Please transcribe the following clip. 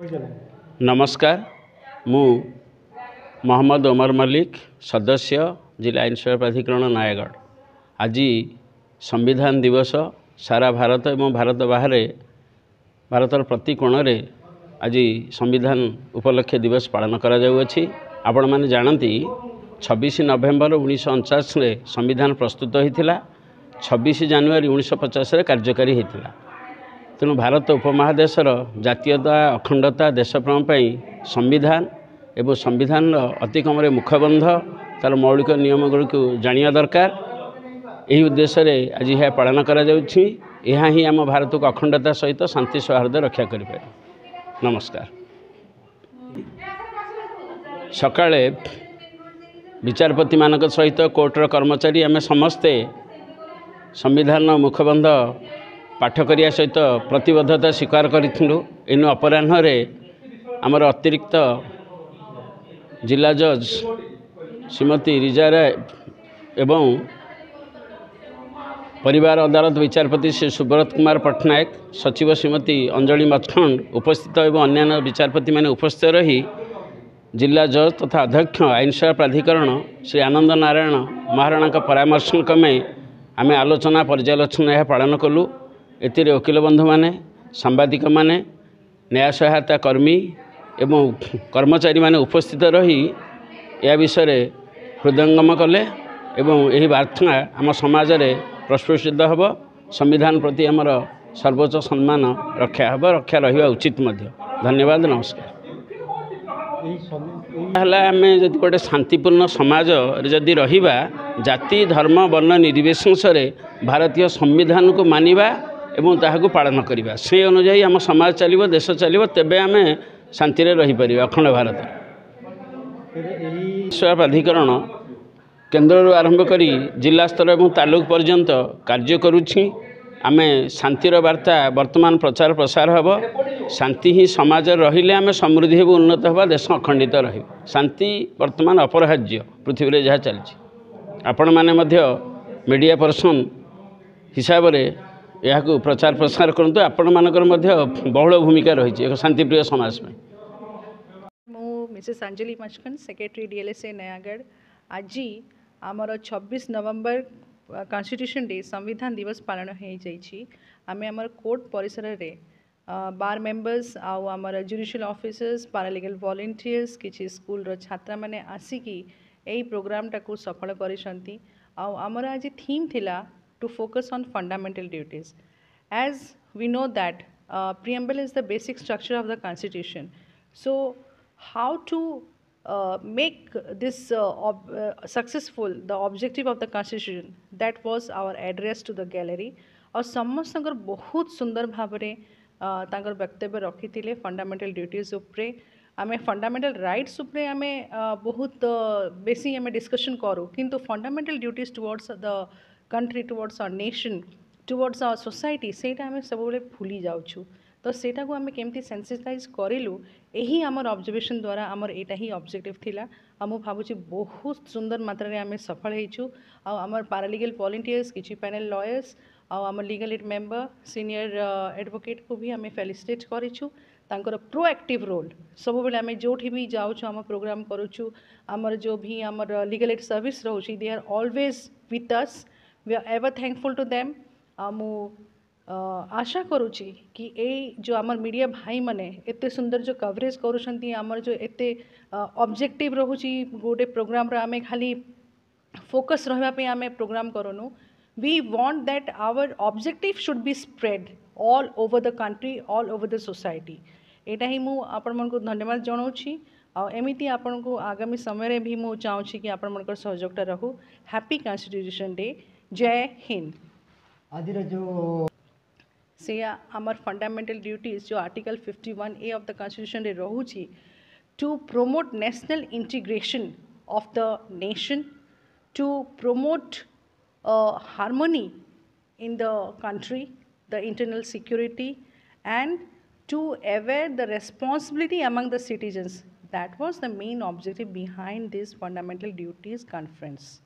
नमस्कार मु मोहम्मद उमर मलिक सदस्य जिला आईन सेवा प्राधिकरण नयागढ़। आज संविधान दिवस सारा भारत एवं भारत बाहर भारतर प्रति कोण में आज संविधान उपलक्ष्य दिवस पालन करा जाउअछि। आपण माने जानती 26 नवेम्बर 1949 रे संविधान प्रस्तुत होता, 26 जनवरी 1950 रे कार्यकारी होता। तेणु भारत उपमहादेशर जातीयता अखंडता देशप्रेम संविधान एवं संविधान अति कम मुखबंध तार मौलिक नियम गुड़िक जानिया दरकार। यही उद्देश्य रे आज यह पालन करा जाउछि। यह ही आम भारत को अखंडता सहित शांति सौहार्द रक्षा करें। नमस्कार। सकाळे विचारपति मान सहित कोर्टर कर्मचारी आम समस्ते संविधान मुखबंध पाठ करिया सहित प्रतिबद्धता स्वीकार करूँ। इनु अपराह्न आमर अतिरिक्त जिला जज श्रीमती रिजा राय एवं परिवार अदालत विचारपति श्री सुब्रत कुमार पट्टनायक, सचिव श्रीमती अंजलि मचखंड उपस्थित एवं अन्य विचारपति मैंने उपस्थित रही जिला जज तथा अध्यक्ष आईन सेवा प्राधिकरण श्री आनंद नारायण महाराणा परामर्श क्रमे आम आलोचना पर्यालोचना यह पालन कलु। एतिर वकील बंधु माने, सांबादिक माने, न्याय सहायता कर्मी एवं कर्मचारी माने उपस्थित रही यह विषय हृदयंगम कले एवं यही वार्ता आम समाज में प्रस्फुटित हम। संविधान प्रति आमर सर्वोच्च सम्मान रक्षा हम, रक्षा रहा उचित मध्य। धन्यवाद। नमस्कार। आम जदि गोटे शांतिपूर्ण समाज जदि रहिबा, जाति धर्म वर्ण निर्विशेष भारतीय संविधान को मानिबा एवं ताहाको पालन करिबा, से अनुसार आम समाज चलिबो, देश चलिबो, तेबे आमे शांति रे रही परिबा अखंड भारत। सेवा प्राधिकरण केंद्र आरंभ करी जिला स्तर एवं तालुक पर्यंत कार्य करुछि। आमे शांतिर वार्ता वर्तमान प्रचार प्रसार हब। शांति ही समाज रहिले आमे समृद्धि हेबु, उन्नत हबा, देश अखंडित रही। शांति वर्तमान अपराज्य पृथ्वी रे जहाँ चलछि। आपण माने मध्य मीडिया पर्सन हिसाब रे यह प्रचार प्रसार करूँ। आपण मानकर मध्य बहुल भूमिका रही एक शांतिप्रिय समाज में। मु Mrs Anjali Machkhand, secretary DLSA Nayagarh. आज आमर 26 नवंबर कॉन्स्टिट्यूशन डे संविधान दिवस पालन हो जाइए। आम आमर कोर्ट परिसर रे बार मेंबर्स आमर जुडिशियल ऑफिसर्स, पैरालीगल वॉलंटियर्स, किसी स्कूल रो छात्रा माने आसिकी यही प्रोग्राम टाको सफल करिसंती। आमर आज थीम थिला to focus on fundamental duties. As we know that preamble is the basic structure of the constitution. So how to make this successful, the objective of the constitution, that was our address to the gallery. और समस्त बहुत सुंदर भाव में वक्तव्य रखी थे fundamental duties उपरे। आमे फंडामेंटल राइट्स उपरे आमे बहुत बेसी आमे डिस्कशन करूँ, किंतु fundamental duties towards the country, towards our nation, towards our society, सेटा आमे सब बेले भूली जाउछु। तो सेटा को आमे केमती सेंसिटाइज करिलु, यही आमर ऑब्जर्वेशन द्वारा आमर एटा ही ऑब्जेक्टिव थिला। आमु भाबुची बहुत सुंदर मात्रा रे आमे सफल हेचु। आमर पैरालीगल वॉलंटियर्स, किछि पैनल लॉयर्स, आमर legal add member, senior advocate को भी आमे फेलिसिटेट करिछु। तांकर प्रोएक्टिव रोल सब बेले आमे जोठी भी जाउछु, आम प्रोग्राम करूछु, आमर जो भी आमर लीगल एड सर्विस रहउची, they are always with us. We are ever thankful to them. मु आशा करुच्ची कि ए जो आमर मीडिया भाई माने एते सुंदर जो कवरेज करुछंती, आमर जो एते ऑब्जेक्टिव रहउची गोटे प्रोग्राम रे आमे खाली फोकस रहबा पे आमे प्रोग्राम करूनु। We want that our objective should be spread all over the country, all over the society. एटा ही मु आपण मन को धन्यवाद जणाउछि। एमिति आपण को आगामी समय रे भी मु चाहूछि कि आपण मनकर सहयोगटा रहू। Happy constitution day. जय हिंद। आज जो से आमर फंडामेंटल ड्यूटीज जो article 51A of the constitution रे रहूछि, to promote national integration of the nation, to promote harmony in the country, the internal security, and to aware the responsibility among the citizens. That was the main objective behind this fundamental duties conference.